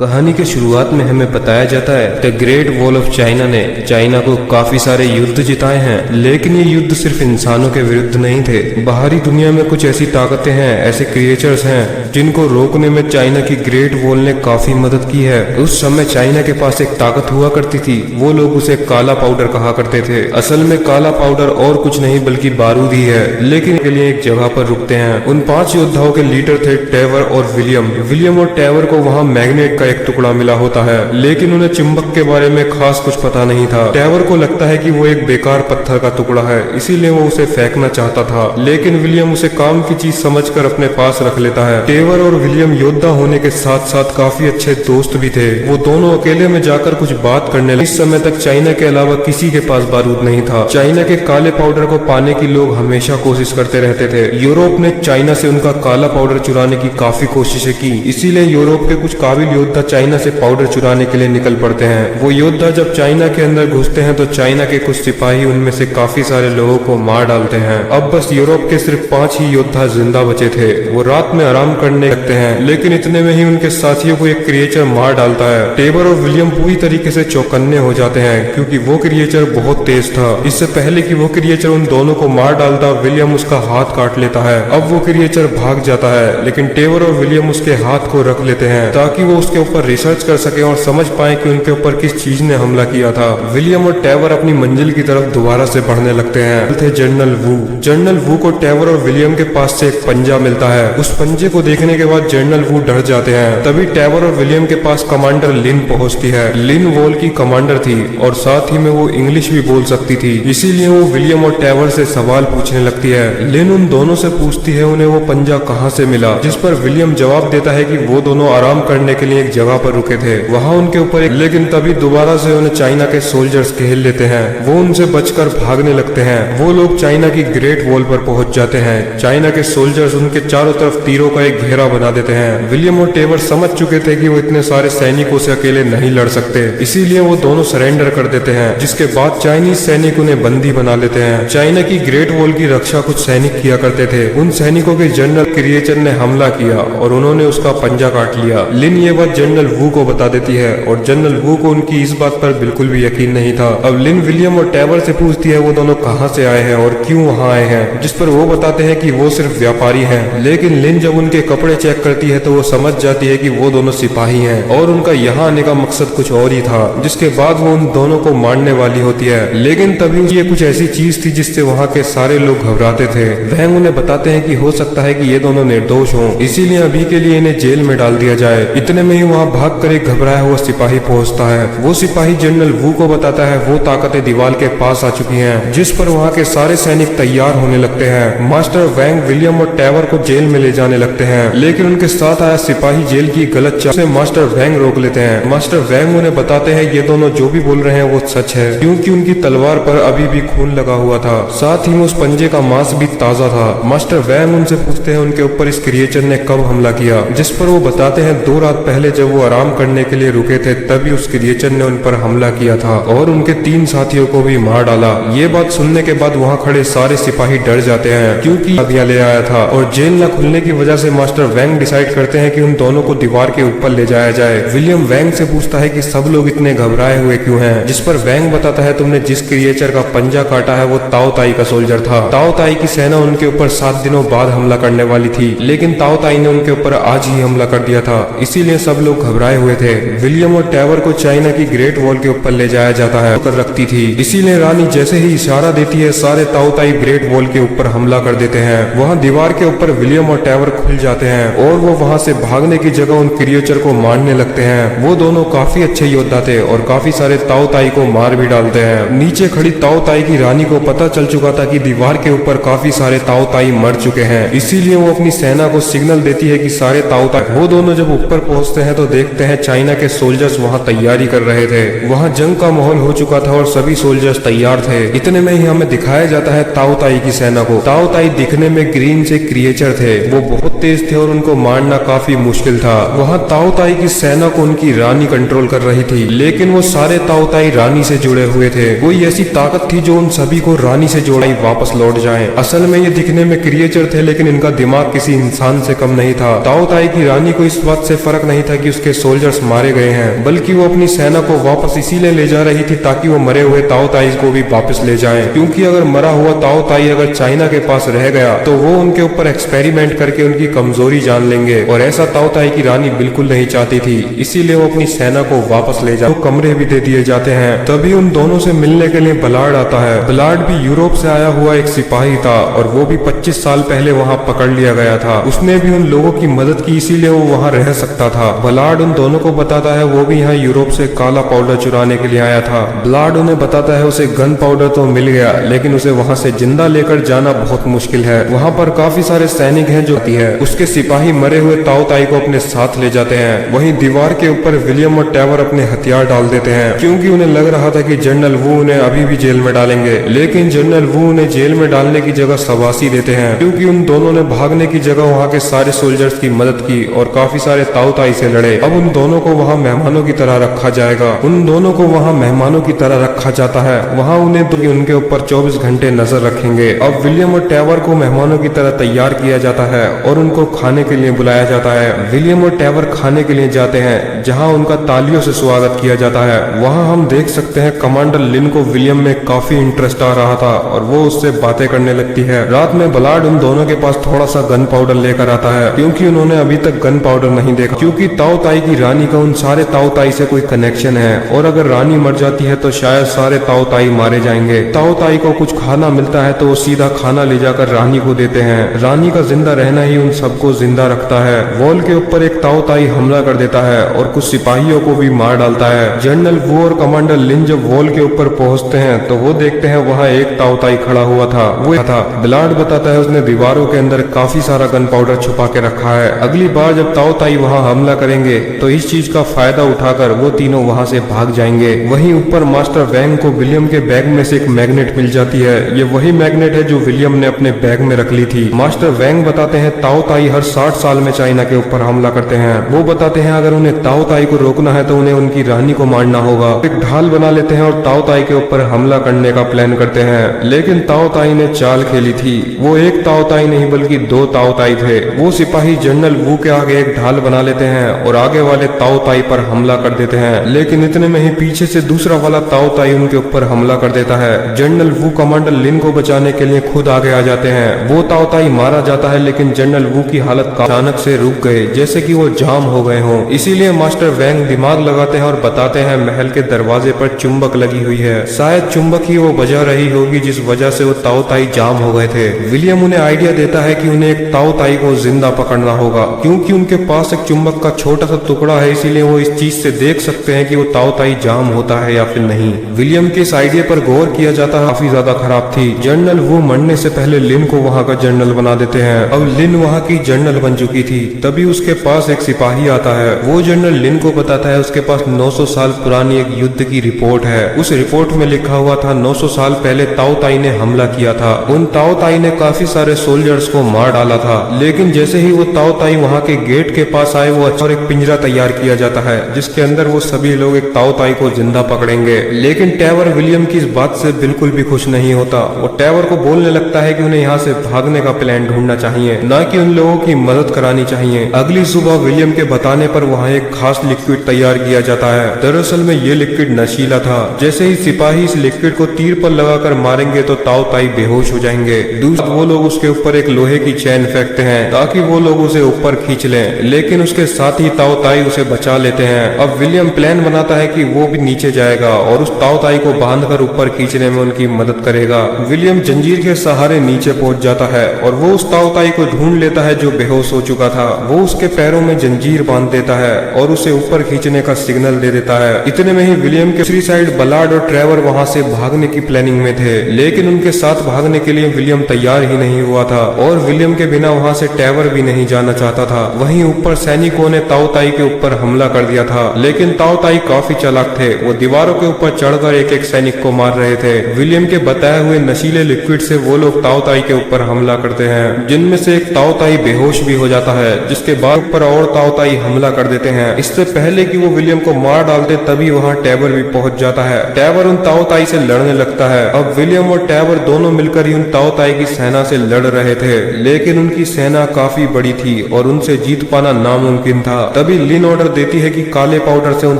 कहानी के शुरुआत में हमें बताया जाता है the great wall of China ने चाइना को काफी सारे युद्ध जिताए हैं, लेकिन ये युद्ध सिर्फ इंसानों के विरुद्ध नहीं थे। बाहरी दुनिया में कुछ ऐसी ताकतें हैं, ऐसे क्रिएचर्स हैं जिनको रोकने में चाइना की ग्रेट वॉल ने काफी मदद की है। उस समय चाइना के पास एक ताकत हुआ करती थी, वो लोग उसे काला पाउडर कहा करते थे। असल में काला पाउडर और कुछ नहीं बल्कि बारूद ही है, लेकिन के लिए एक जगह पर रुकते हैं। उन 5 योद्धाओं के लीडर थे टेवर और विलियम और टेवर को वहाँ मैग्नेट का एक टुकड़ा मिला होता है, लेकिन उन्हें चुंबक के बारे में खास कुछ पता नहीं था। टेवर को लगता है कि वो एक बेकार पत्थर का टुकड़ा है, इसीलिए वो उसे फेंकना चाहता था, लेकिन विलियम उसे काम की चीज समझकर अपने पास रख लेता है। टेवर और विलियम योद्धा होने के साथ साथ काफी अच्छे दोस्त भी थे। वो दोनों अकेले में जाकर कुछ बात करने लगे। इस समय तक चाइना के अलावा किसी के पास बारूद नहीं था। चाइना के काले पाउडर को पाने की लोग हमेशा कोशिश करते रहते थे। यूरोप ने चाइना से उनका काला पाउडर चुराने की काफी कोशिशें की, इसीलिए यूरोप के कुछ काबिल योद्धा चाइना से पाउडर चुराने के लिए निकल पड़ते हैं। वो योद्धा जब चाइना के अंदर घुसते हैं तो चाइना के कुछ सिपाही उनमें से काफी सारे लोगों को मार डालते हैं। अब बस यूरोप के सिर्फ 5 ही योद्धा जिंदा बचे थे। वो रात में आराम करने लगते हैं, लेकिन इतने में ही उनके साथियों को एक क्रिएचर मार डालता है। टेवर और विलियम पूरी तरीके से चौकन्ने हो जाते हैं, क्योंकि वो क्रिएचर बहुत तेज था। इससे पहले कि वो क्रिएचर उन दोनों को मार डालता, विलियम उसका हाथ काट लेता है। अब वो क्रिएचर भाग जाता है, लेकिन टेवर और विलियम उसके हाथ को रख लेते हैं ताकि वो उसके ऊपर रिसर्च कर सके और समझ पाए कि उनके ऊपर किस चीज ने हमला किया था। विलियम और टेवर अपनी मंजिल की तरफ दोबारा से बढ़ने लगते हैं। थे जनरल वू को टेवर और विलियम के पास से एक पंजा मिलता है। उस पंजे को देखने के बाद जनरल वू डर जाते हैं। तभी टेवर और विलियम के पास कमांडर लिन पहुंचती है। लिन वॉल की कमांडर थी और साथ ही में वो इंग्लिश भी बोल सकती थी, इसीलिए वो विलियम और टेवर से सवाल पूछने लगती है। लिन उन दोनों से पूछती है उन्हें वो पंजा कहाँ से मिला, जिस पर विलियम जवाब देता है कि वो दोनों आराम करने के लिए एक जगह पर रुके थे, वहाँ उनके ऊपर एक, लेकिन तभी दोबारा से उन्हें चाइना के सोल्जर्स घेर लेते हैं। वो उनसे बचकर भागने लगते हैं। वो लोग चाइना की ग्रेट वॉल पर पहुंच जाते हैं। चाइना के सोल्जर्स उनके चारों तरफ तीरों का एक घेरा बना देते हैं। विलियम और टेवर समझ चुके थे कि वो इतने सारे सैनिकों से अकेले नहीं लड़ सकते, इसीलिए वो दोनों सरेंडर कर देते हैं, जिसके बाद चाइनीज सैनिक उन्हें बंदी बना लेते हैं। चाइना की ग्रेट वॉल की रक्षा कुछ सैनिक किया करते थे। उन सैनिकों के जनरल क्रिएचर ने हमला किया और उन्होंने उसका पंजा काट लिया। लिन ये बात जनरल वू को बता देती है और जनरल वू को उनकी इस बात पर बिल्कुल भी यकीन नहीं था। अब लिन विलियम और टेवर से पूछती है वो दोनों कहाँ से आए हैं और क्यों वहाँ आए हैं, जिस पर वो बताते हैं कि वो सिर्फ व्यापारी हैं। लेकिन लिन जब उनके कपड़े चेक करती है तो वो समझ जाती है कि वो दोनों सिपाही हैं और उनका यहाँ आने का मकसद कुछ और ही था, जिसके बाद वो उन दोनों को मारने वाली होती है। लेकिन तभी ये कुछ ऐसी चीज थी जिससे वहाँ के सारे लोग घबराते थे। वह उन्हें बताते हैं कि हो सकता है कि ये दोनों निर्दोष हों, इसीलिए अभी के लिए इन्हें जेल में डाल दिया जाए। इतने में ही वहाँ भाग कर एक घबराया हुआ सिपाही पहुंचता है। वो सिपाही जनरल वू को बताता है वो ताकतें दीवार के पास आ चुकी हैं, जिस पर वहाँ के सारे सैनिक तैयार होने लगते हैं। मास्टर वैंग विलियम और टेवर को जेल में ले जाने लगते हैं, लेकिन उनके साथ आया सिपाही जेल की गलत चाल से मास्टर वैंग रोक लेते हैं। मास्टर वैंग उन्हें बताते हैं ये दोनों जो भी बोल रहे हैं वो सच है, क्योंकि उनकी तलवार पर अभी भी खून लगा हुआ था, साथ ही में उस पंजे का मांस भी ताजा था। मास्टर वैंग उनसे पूछते हैं उनके ऊपर इस क्रिएचर ने कब हमला किया, जिस पर वो बताते हैं 2 रात पहले जब वो आराम करने के लिए रुके थे तभी उस क्रिएचर ने उन पर हमला किया था और उनके 3 साथियों को भी मार डाला। ये बात सुनने के बाद वहाँ खड़े सारे सिपाही डर जाते हैं, क्योंकि अभिया ले आया था और जेल न खुलने की वजह से मास्टर वैंग डिसाइड करते हैं कि उन दोनों को दीवार के ऊपर ले जाया जाए। विलियम वैंग से पूछता है कि सब लोग इतने घबराए हुए क्यों हैं, जिस पर वैंग बताता है तुमने जिस क्रिएचर का पंजा काटा है वो ताओ ताई का सोल्जर था। ताओ ताई की सेना उनके ऊपर 7 दिनों बाद हमला करने वाली थी, लेकिन ताओ ताई ने उनके ऊपर आज ही हमला कर दिया था, इसीलिए सब लोग घबराए हुए थे। विलियम और टेवर को चाइना की ग्रेट वॉल के ऊपर ले जाया जाता है, कर रखती थी, इसीलिए रानी जैसे ही इशारा देती है सारे ताओ ताई ग्रेट वॉल के ऊपर हमला कर देते हैं। वहाँ दीवार के ऊपर विलियम और टेवर खुल जाते हैं और वो वहाँ से भागने की जगह उन क्रिएचर को मारने लगते हैं। वो दोनों काफी अच्छे योद्धा थे और काफी सारे ताओ ताई को मार भी डालते हैं। नीचे खड़ी ताओ ताई की रानी को पता चल चुका था कि दीवार के ऊपर काफी सारे ताओ ताई मर चुके हैं, इसीलिए वो अपनी सेना को सिग्नल देती है कि सारे ताओ ताई। वो दोनों जब ऊपर पहुंचते हैं तो देखते हैं चाइना के सोल्जर्स वहाँ तैयारी कर रहे थे। वहाँ जंग का माहौल हो चुका था और सभी सोल्जर्स तैयार थे। इतने में ही हमें दिखाया जाता है ताओ ताई की सेना को। ताओ ताई दिखने में ग्रीन से क्रिएचर थे, वो बहुत तेज थे और उनको मारना काफी मुश्किल था। वहाँ ताओ ताई की सेना को उनकी रानी कंट्रोल कर रही थी, लेकिन वो सारे ताओ ताई रानी से जुड़े हुए थे। कोई ऐसी ताकत थी जो उन सभी को रानी से जोड़ाई वापस लौट जाए। असल में ये दिखने में क्रिएचर थे, लेकिन इनका दिमाग किसी इंसान से कम नहीं था। ताओ ताई की रानी को इस बात से फर्क नहीं था कि कि उसके सोल्जर्स मारे गए हैं, बल्कि वो अपनी सेना को वापस इसीलिए ले जा रही थी ताकि वो मरे हुए ताओ ताई को भी वापस ले जाए, क्योंकि अगर मरा हुआ ताओ ताई अगर चाइना के पास रह गया तो वो उनके ऊपर एक्सपेरिमेंट करके उनकी कमजोरी जान लेंगे, और ऐसा ताओ ताई की रानी बिल्कुल नहीं चाहती थी। इसीलिए वो अपनी सेना को वापस ले जाए। तो कमरे भी दे दिए जाते हैं। तभी उन दोनों से मिलने के लिए बलाड आता है। बलाड भी यूरोप से आया हुआ एक सिपाही था और वो भी 25 साल पहले वहाँ पकड़ लिया गया था। उसने भी उन लोगों की मदद की, इसीलिए वो वहाँ रह सकता था। बलाड उन दोनों को बताता है वो भी यहाँ यूरोप से काला पाउडर चुराने के लिए आया था। बलाड उन्हें बताता है उसे गन पाउडर तो मिल गया, लेकिन उसे वहाँ से जिंदा लेकर जाना बहुत मुश्किल है। वहाँ पर काफी सारे सैनिक हैं जो है। उसके सिपाही मरे हुए ताओ ताई को अपने साथ ले जाते हैं। वहीं दीवार के ऊपर विलियम और टैवर अपने हथियार डाल देते हैं, क्योंकि उन्हें लग रहा था कि जनरल वू उन्हें अभी भी जेल में डालेंगे। लेकिन जनरल वू उन्हें जेल में डालने की जगह शाबाशी देते हैं, क्योंकि उन दोनों ने भागने की जगह वहाँ के सारे सोल्जर्स की मदद की और काफी सारे ताओ ताई से लड़े। अब उन दोनों को वहाँ मेहमानों की तरह रखा जाएगा। उन दोनों को वहाँ मेहमानों की तरह रखा जाता है। वहाँ उन्हें उनके ऊपर 24 घंटे नजर रखेंगे। अब विलियम और टैवर को मेहमानों की तरह तैयार किया जाता है और उनको खाने के लिए बुलाया जाता है। विलियम और टैवर खाने के लिए जाते हैं, जहाँ उनका तालियों से स्वागत किया जाता है। वहाँ हम देख सकते हैं कमांडर लिन को विलियम में काफी इंटरेस्ट आ रहा था और वो उससे बातें करने लगती है। रात में बलाड उन दोनों के पास थोड़ा सा गन पाउडर लेकर आता है, क्योंकि उन्होंने अभी तक गन पाउडर नहीं देखा, क्योंकि ताओ ताई की रानी का उन सारे ताओ ताई से कोई कनेक्शन है, और अगर रानी मर जाती है तो शायद सारे ताओ ताई मारे जाएंगे। ताओ ताई को कुछ खाना मिलता है तो वो सीधा खाना ले जाकर रानी को देते हैं। रानी का जिंदा रहना ही उन सबको जिंदा रखता है। वॉल के ऊपर एक ताओ ताई हमला कर देता है और कुछ सिपाहियों को भी मार डालता है। जनरल वू और कमांडर लिन जब वॉल के ऊपर पहुंचते हैं तो वो देखते हैं वहाँ एक ताओ ताई खड़ा हुआ था। वो था ब्लाड बताता है उसने दीवारों के अंदर काफी सारा गन पाउडर छुपा के रखा है। अगली बार जब ताओ ताई वहाँ हमला करेंगे तो इस चीज का फायदा उठाकर वो तीनों वहाँ से भाग जाएंगे। वहीं ऊपर मास्टर वैंग को विलियम के बैग में से एक मैग्नेट मिल जाती है। ये वही मैग्नेट है जो विलियम ने अपने बैग में रख ली थी। मास्टर वैंग बताते हैं ताओ ताई हर 60 साल में चाइना के ऊपर हमला करते हैं। वो बताते हैं अगर उन्हें ताओ ताई को रोकना है तो उन्हें उनकी रानी को मारना होगा। एक ढाल बना लेते हैं और ताओ ताई के ऊपर हमला करने का प्लान करते हैं, लेकिन ताओ ताई ने चाल खेली थी। वो एक ताओ ताई नहीं बल्कि 2 ताओ ताई थे। वो सिपाही जनरल वू के आगे एक ढाल बना लेते हैं और आगे वाले ताओ ताई पर हमला कर देते हैं, लेकिन इतने में ही पीछे से दूसरा वाला ताओ ताई उनके ऊपर हमला कर देता है। जनरल वू कमांडर लिन को बचाने के लिए खुद आगे आ जाते हैं। वो ताओ ताई मारा जाता है, लेकिन जनरल वू की हालत अचानक से रुक गए, जैसे कि वो जाम हो गए हों। इसीलिए मास्टर वैंग दिमाग लगाते हैं और बताते हैं महल के दरवाजे पर चुंबक लगी हुई है। शायद चुंबक ही वो वजह रही होगी जिस वजह से वो ताओ ताई जाम हो गए थे। विलियम उन्हें आइडिया देता है कि उन्हें एक ताओ ताई को जिंदा पकड़ना होगा, क्योंकि उनके पास एक चुंबक का छोटा सा टुकड़ा है। इसीलिए वो इस चीज से देख सकते हैं कि वो ताओ ताई जाम होता है या फिर नहीं। विलियम के इस आइडिया पर गौर किया जाता है, काफी ज्यादा खराब थी। जनरल वो मरने से पहले लिन को वहाँ का जनरल बना देते हैं। अब लिन वहाँ की जनरल बन चुकी थी। तभी उसके पास एक सिपाही आता है। वो जनरल लिन को बताता है उसके पास 900 साल पुरानी एक युद्ध की रिपोर्ट है। उस रिपोर्ट में लिखा हुआ था 900 साल पहले ताओ ताई ने हमला किया था। उन ताओ ताई ने काफी सारे सोल्जर्स को मार डाला था, लेकिन जैसे ही वो ताओ ताई वहाँ के गेट के पास आए वो और एक पिंजरा तैयार किया जाता है जिसके अंदर वो सभी लोग एक ताओ ताई को जिंदा पकड़ेंगे। लेकिन टैवर विलियम की इस बात से बिल्कुल भी खुश नहीं होता। वो टैवर को बोलने लगता है कि उन्हें यहाँ से भागने का प्लान ढूंढना चाहिए, न कि उन लोगों की मदद करानी चाहिए। अगली सुबह विलियम के बताने पर वहाँ एक खास लिक्विड तैयार किया जाता है। दरअसल में ये लिक्विड नशीला था। जैसे ही सिपाही इस लिक्विड को तीर पर लगाकर मारेंगे तो ताओ ताई बेहोश हो जाएंगे। दूसरा वो लोग उसके ऊपर एक लोहे की चैन फेंकते हैं ताकि वो लोग उसे ऊपर खींच लें, लेकिन उसके साथ ही ताओ ताई उसे बचा लेते हैं। अब विलियम प्लान बनाता है कि वो भी नीचे जाएगा और उस ताओ ताई को बांधकर ऊपर खींचने में उनकी मदद करेगा। विलियम जंजीर के सहारे नीचे पहुंच जाता है और वो उस ताओ ताई को ढूंढ लेता है जो बेहोश हो चुका था। वो उसके पैरों में जंजीर बांध देता है और उसे ऊपर खींचने का सिग्नल दे देता है। इतने में ही विलियम के दूसरी साइड बलाड और ट्रेवर वहाँ से भागने की प्लानिंग में थे, लेकिन उनके साथ भागने के लिए विलियम तैयार ही नहीं हुआ था और विलियम के बिना वहाँ से ट्रेवर भी नहीं जाना चाहता था। वहीं ऊपर सैनिकों ने ताओ ताई के ऊपर हमला कर दिया था, लेकिन ताओ ताई काफी चालाक थे। वो दीवारों के ऊपर चढ़कर एक एक सैनिक को मार रहे थे। विलियम के बताए हुए नशीले लिक्विड से वो लोग ताओ ताई के ऊपर हमला करते हैं, जिनमें से एक ताओ ताई बेहोश भी हो जाता है, जिसके बाद ऊपर और ताओ ताई हमला कर देते हैं। इससे पहले कि वो विलियम को मार डालते तभी वहाँ टैबर भी पहुंच जाता है। टैबर उन ताओ ताई से लड़ने लगता है। अब विलियम और टैबर दोनों मिलकर ही उन ताओ ताई की सेना से लड़ रहे थे, लेकिन उनकी सेना काफी बड़ी थी और उनसे जीत पाना नामुमकिन था। तभी लिन ऑर्डर देती है कि काले पाउडर से उन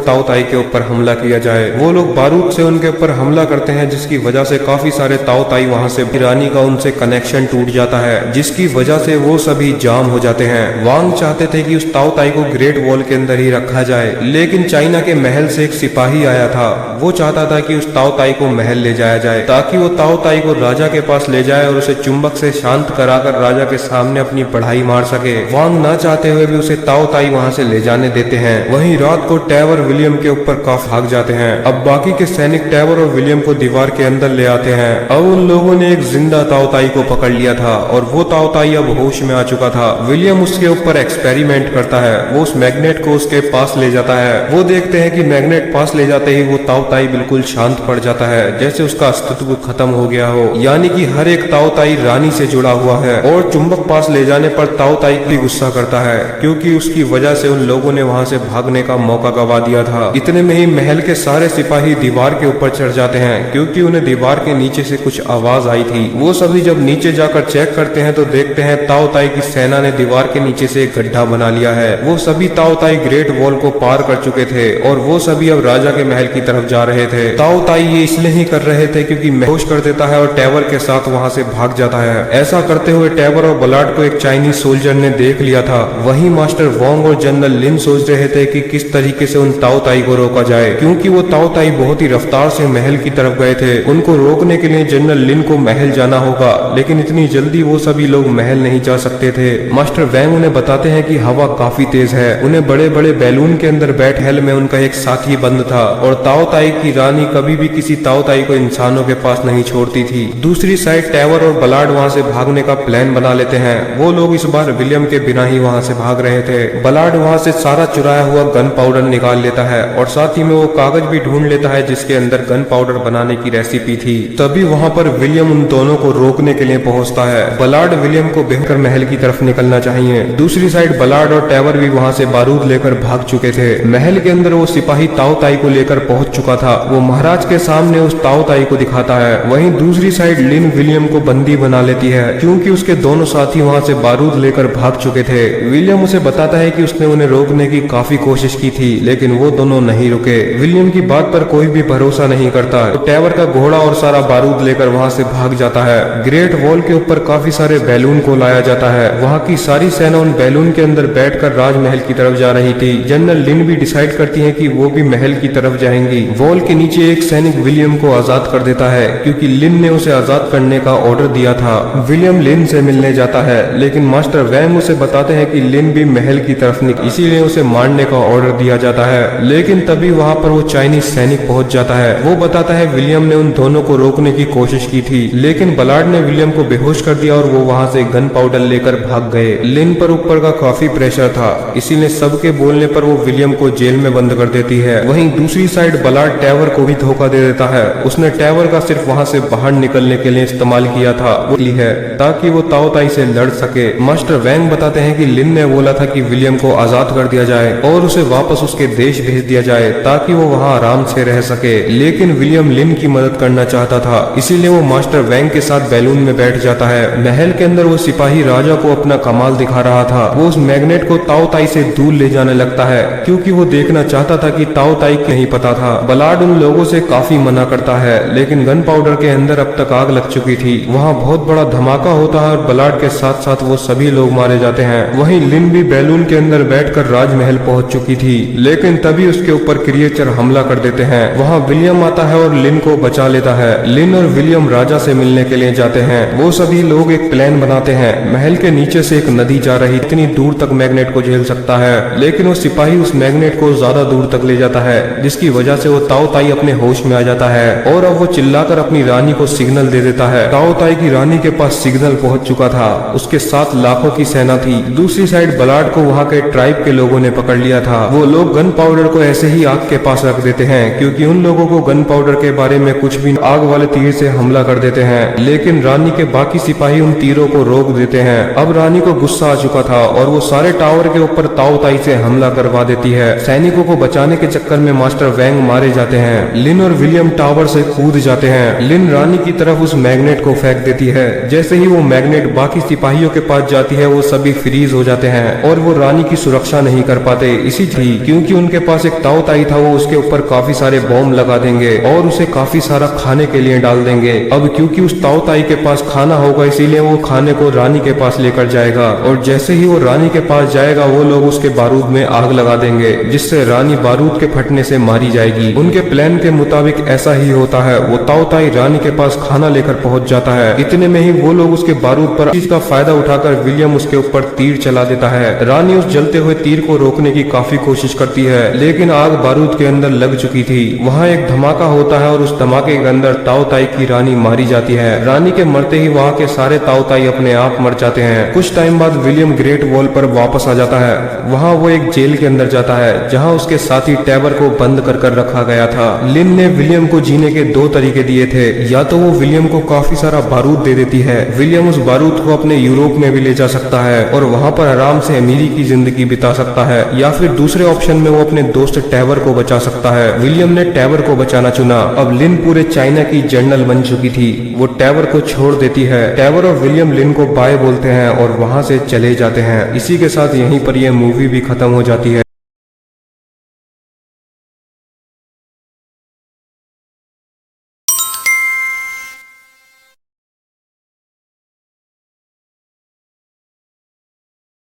ताओ ताई के ऊपर हमला किया जाए। वो लोग बारूद से उनके ऊपर हमला करते हैं, जिसकी वजह से काफी सारे ताओ ताई वहाँ से रानी का उनसे कनेक्शन टूट जाता है, जिसकी वजह से वो सभी जाम हो जाते हैं। वांग चाहते थे कि उस ताओ ताई को ग्रेट वॉल के अंदर ही रखा जाए, लेकिन चाइना के महल से एक सिपाही आया था। वो चाहता था कि उस ताओ ताई को महल ले जाया जाए ताकि वो ताओ ताई को राजा के पास ले जाए और उसे चुंबक से शांत कराकर राजा के सामने अपनी पढ़ाई मार सके। वांग ना चाहते हुए भी उसे ताओ ताई वहाँ से ले जाने देते हैं। वहीं रात को टैवर विलियम के ऊपर काफी भाग जाते हैं। अब बाकी के सैनिक टैवर और विलियम को दीवार के अंदर ले आते हैं। अब उन लोगों ने एक जिंदा ताओ ताई को पकड़ लिया था और वो ताओ ताई अब होश में आ चुका था। विलियम उसके ऊपर एक्सपेरिमेंट करता है। वो उस मैग्नेट को उसके पास ले जाता है। वो देखते हैं कि मैग्नेट पास ले जाते ही वो ताओ ताई बिल्कुल शांत पड़ जाता है, जैसे उसका अस्तित्व खत्म हो गया हो। यानी कि हर एक ताओ ताई रानी से जुड़ा हुआ है। और चुंबक पास ले जाने पर ताओ ताई भी गुस्सा करता है, क्योंकि उसकी वजह से उन लोगों ने वहाँ से भागने का मौका गवा दिया था। इतने में ही महल के सारे सिपाही दीवार के ऊपर चढ़ जाते हैं, क्योंकि उन्हें दीवार के नीचे से कुछ आवाज आई थी। वो सभी जब नीचे जाकर चेक करते हैं तो देखते हैं ताओ ताई की सेना ने दीवार के नीचे से एक गड्ढा बना लिया है। वो सभी ताओ ताई ग्रेट वॉल को पार कर चुके थे और वो सभी अब राजा के महल की तरफ जा रहे थे। ताओ ताई ये इसलिए ही कर रहे थे क्योंकि बेहोश कर देता है और टैवर के साथ वहाँ से भाग जाता है। ऐसा करते हुए टैवर और बलाड को एक चाइनीज सोल्जर ने देख लिया था। वहीं मास्टर वोंग और जनरल लिन सोच रहे थे कि किस तरीके से उन ताओ ताई को रोका जाए, क्योंकि वो ताओ ताई बहुत ही रफ्तार से महल की तरफ गए थे। उनको रोकने के लिए जनरल लिन को महल जाना होगा, लेकिन इतनी जल्दी वो सभी लोग महल नहीं जा सकते थे। मास्टर वैंग उन्हें बताते हैं कि हवा काफी तेज है। उन्हें बड़े बड़े बैलून के अंदर बैठ महल में उनका एक साथी बंद था और ताओ ताई की रानी कभी भी किसी ताओ ताई को इंसानों के पास नहीं छोड़ती थी। दूसरी साइड टैवर और बलाड वहाँ से भागने का प्लान बना लेते हैं। वो लोग इस बार विलियम के बिना ही वहाँ से भाग रहे थे। बलाड वहाँ से सारा चुराया हुआ गन पाउडर निकाल लेता है और साथ ही में वो कागज भी ढूंढ लेता है जिसके अंदर गन पाउडर बनाने की रेसिपी थी। तभी वहाँ पर विलियम उन दोनों को रोकने के लिए पहुँचता है। बलाड विलियम को बेहतर महल की तरफ निकलना चाहिए। दूसरी साइड बलाड और टैवर भी वहाँ से बारूद लेकर भाग चुके थे। महल के अंदर वो सिपाही ताओ ताई को लेकर पहुंच चुका था। वो महाराज के सामने उस ताओ ताई को दिखाता है। वहीं दूसरी साइड लिन विलियम को बंदी बना लेती है, क्योंकि उसके दोनों साथी वहाँ से बारूद लेकर भाग चुके थे। विलियम उसे बताता है कि उसने उन्हें रोकने की काफी कोशिश की थी, लेकिन वो दोनों नहीं रुके। विलियम की बात पर कोई भी भरोसा नहीं करता। तो टैवर का घोड़ा और सारा बारूद लेकर वहाँ से भाग जाता है। ग्रेट वॉल के ऊपर काफी सारे बैलून को लाया जाता है। वहाँ की सारी सेना उन बैलून के अंदर बैठकर राजमहल की तरफ जा रही थी। जनरल लिन भी डिसाइड करती है कि वो भी महल की तरफ जाएंगी। वॉल के नीचे एक सैनिक विलियम को आजाद कर देता है, क्योंकि लिन ने उसे आजाद करने का ऑर्डर दिया था। विलियम लिन से मिलने जाता है, लेकिन मास्टर वैंग उसे बताते हैं कि लिन भी महल की तरफ निकल, इसीलिए उसे मारने का ऑर्डर दिया जाता है। लेकिन तभी वहाँ पर वो चाइनीज सैनिक पहुंच जाता है। वो बताता है विलियम ने उन दोनों को रोकने की कोशिश की थी, लेकिन बलाड ने विलियम को बेहोश कर दिया और वो वहाँ से गन पाउडर लेकर भाग गए। लिन पर ऊपर का काफी प्रेशर था, इसीलिए सबके बोलने पर वो विलियम को जेल में बंद कर देती है। वहीं दूसरी साइड बलाड टैवर को भी धोखा दे देता है। उसने टैवर का सिर्फ वहाँ से बाहर निकलने के लिए इस्तेमाल किया था, वो है ताकि वो ताओ ताई से लड़ सके। मास्टर वैंग बताते हैं कि लिन ने बोला था कि विलियम को आजाद कर दिया जाए और उसे वापस उसके देश भेज दिया जाए ताकि वो वहाँ आराम से रह सके, लेकिन विलियम लिन की मदद करना चाहता था, इसीलिए वो मास्टर वैंग के साथ बैलून में बैठ जाता है। महल के अंदर वो सिपाही राजा को अपना कमाल दिखा रहा था। वो उस मैग्नेट को ताओ ताई से दूर ले जाने लगता है, क्योंकि वो देखना चाहता था कि ताओ ताई नहीं पता था। बलाड उन लोगों से काफी मना करता है, लेकिन गन पाउडर के अंदर अब तक आग लग चुकी थी। वहाँ बहुत बड़ा धमाका होता है और बलाड के साथ साथ वो सभी लोग मारे जाते हैं। वहीं लिन भी बैलून के अंदर बैठकर राजमहल पहुंच चुकी थी, लेकिन तभी उसके ऊपर क्रिएचर हमला कर देते हैं। वहाँ विलियम आता है और लिन को बचा लेता है। लिन और विलियम राजा से मिलने के लिए जाते हैं। वो सभी लोग एक प्लान बनाते हैं। महल के नीचे से एक नदी जा रही, इतनी दूर तक मैग्नेट को झेल सकता है, लेकिन वो सिपाही उस मैग्नेट को ज्यादा दूर तक ले जाता है, जिसकी वजह से वो ताओ ताई अपने होश में आ जाता है और अब वो चिल्लाकर अपनी रानी को सिग्नल दे देता है। ताओ ताई की रानी के पास सिग्नल पहुंच चुका था। उसके साथ लाखों की सेना थी। दूसरी साइड बलाड को वहाँ के ट्राइब के लोगों ने पकड़ लिया था। वो लोग गन पाउडर को ऐसे ही आग के पास रख देते हैं, क्योंकि उन लोगों को गन पाउडर के बारे में कुछ भी आग वाले तीर से हमला कर देते हैं, लेकिन रानी के बाकी सिपाही उन तीरों को रोक देते हैं। अब रानी को गुस्सा आ चुका था और वो सारे टावर के ऊपर ताओ ताई से हमला करवा देती है। सैनिकों को बचाने के चक्कर में मास्टर वैंग मारे जाते हैं। लिन और विलियम टावर से कूद जाते हैं। लिन रानी की तरफ उस मैग्नेट को फेंक देती है। जैसे ही वो मैग्नेट बाकी सिपाहियों के पास जाती है, वो सभी फ्रीज हो जाते हैं और वो रानी की सुरक्षा सुरक्षा नहीं कर पाते, इसी थी क्योंकि उनके पास एक ताऊ ताई था, वो उसके ऊपर काफी सारे बॉम्ब लगा देंगे और उसे काफी सारा खाने के लिए डाल देंगे। अब क्योंकि उस ताऊ ताई के पास खाना होगा, इसीलिए वो खाने को रानी के पास लेकर जाएगा और जैसे ही वो रानी के पास जाएगा वो लोग उसके बारूद में आग लगा देंगे, जिससे रानी बारूद के फटने से मारी जाएगी। उनके प्लान के मुताबिक ऐसा ही होता है। वो ताऊ ताई रानी के पास खाना लेकर पहुंच जाता है। इतने में ही वो लोग उसके बारूद पर इसका फायदा उठाकर विलियम उसके ऊपर तीर चला देता है। रानी उस जलते हुए तीर को रोकने की काफी कोशिश करती है, लेकिन आग बारूद के अंदर लग चुकी थी। वहाँ एक धमाका होता है और उस धमाके के अंदर ताऊ ताई की रानी मारी जाती है। रानी के मरते ही वहाँ के सारे ताऊ ताई अपने आप मर जाते हैं। कुछ टाइम बाद विलियम ग्रेट वॉल पर वापस आ जाता है। वहाँ वो एक जेल के अंदर जाता है जहाँ उसके साथी टैबर को बंद कर रखा गया था। लिन ने विलियम को जीने के दो तरीके दिए थे, या तो वो विलियम को काफी सारा बारूद दे देती है, विलियम उस बारूद को अपने यूरोप में भी ले जा सकता है और वहाँ पर आराम से अमीरी की जिंदगी बिता सकता है, या फिर दूसरे ऑप्शन में वो अपने दोस्त टैबर को बचा सकता है। विलियम ने टैबर को बचाना चुना। अब लिन पूरे चाइना की जनरल बन चुकी थी। वो टैबर को छोड़ देती है। टैबर और विलियम लिन को बाय बोलते हैं और वहाँ से चले जाते हैं। इसी के साथ यहीं पर यह मूवी भी खत्म हो जाती है।